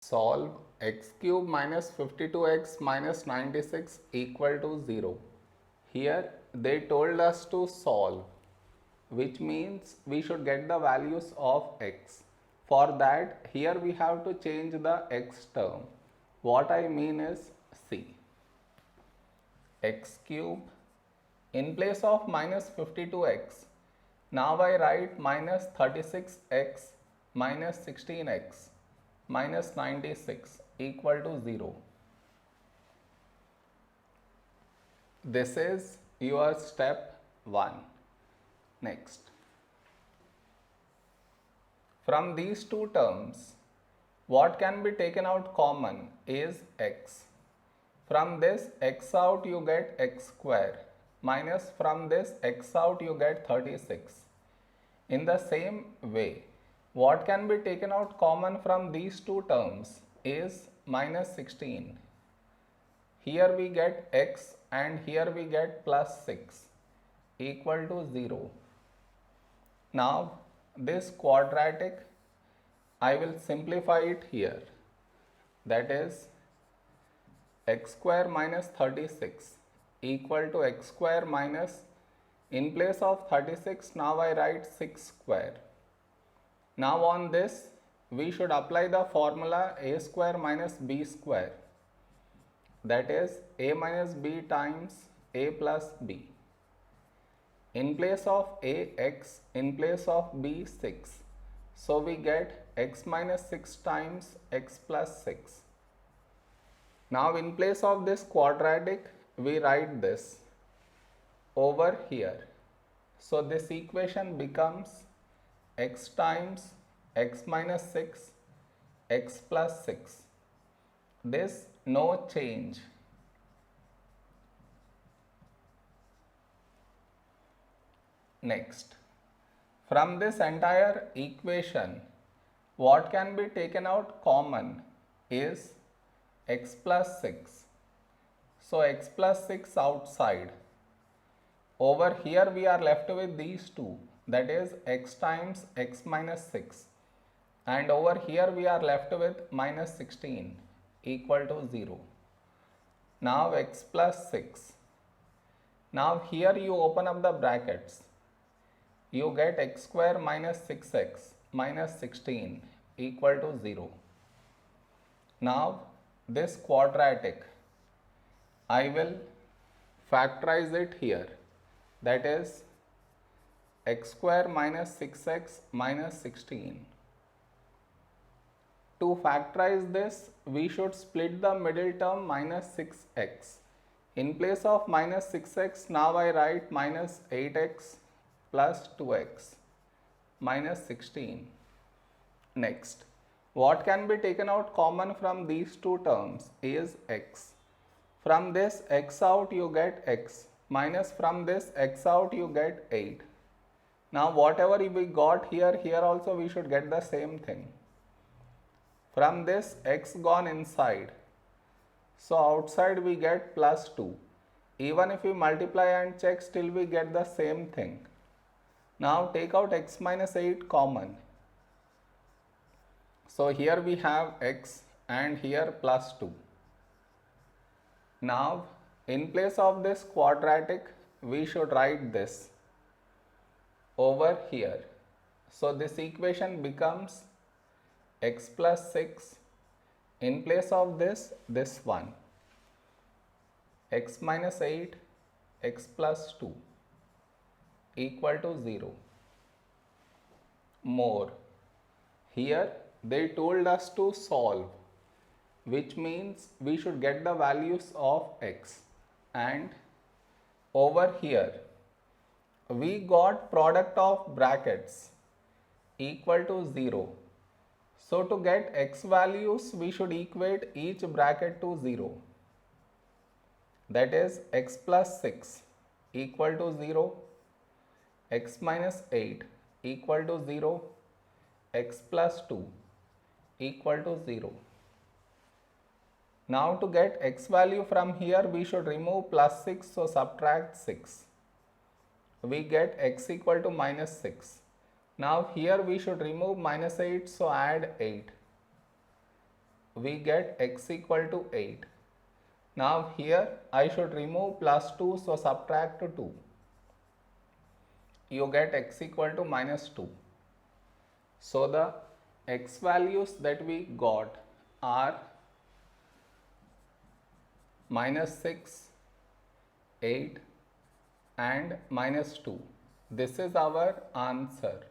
Solve x cube minus 52x minus 96 equal to 0. Here they told us to solve, which means we should get the values of x. For that, here we have to change the x term. What I mean is, see, x cube in place of minus 52x. Now I write minus 36x minus 16x minus 96 equal to 0. This is your step 1. Next, from these two terms, what can be taken out common is x. From this x out you get x square minus from this x out you get 36. In the same way, what can be taken out common from these two terms is minus 16. Here we get x and here we get plus 6 equal to 0. Now this quadratic I will simplify it here, that is x square minus 36 equal to x square minus, in place of 36 now I write 6 square. Now on this we should apply the formula a square minus b square, that is a minus b times a plus b. In place of a x, in place of b 6, so we get x minus 6 times x plus 6. Now in place of this quadratic we write this over here. So this equation becomes x times x minus 6 x plus 6. This no change. Next, from this entire equation, what can be taken out common is x plus 6. So x plus 6 outside. Over here we are left with these two, that is x times x minus 6, and over here we are left with minus 16 equal to 0. Now x plus 6. Now here you open up the brackets. You get x square minus 6x minus 16 equal to 0. Now this quadratic I will factorize it here, that is x square minus 6x minus 16. To factorize this, we should split the middle term minus 6x. In place of minus 6x, now I write minus 8x plus 2x minus 16. Next, what can be taken out common from these two terms is x. From this x out you get x, minus from this x out you get 8. Now whatever we got here, here also we should get the same thing. From this x gone inside, so outside we get plus 2. Even if we multiply and check, still we get the same thing. Now take out x minus 8 common. So here we have x and here plus 2. Now in place of this quadratic we should write this over here. So this equation becomes x plus 6, in place of this one, x minus 8 x plus 2 equal to 0. More, here they told us to solve, which means we should get the values of x, and over here we got product of brackets equal to 0. So to get x values we should equate each bracket to 0, that is x plus 6 equal to 0, x minus 8 equal to 0, x plus 2 equal to 0. Now to get x value from here we should remove plus 6, so subtract 6. We get x equal to minus 6. Now here we should remove minus 8, so add 8. we get x equal to 8. Now here I should remove plus 2, so subtract 2. You get x equal to minus 2. So the x values that we got are minus 6, 8 and minus 2. This is our answer.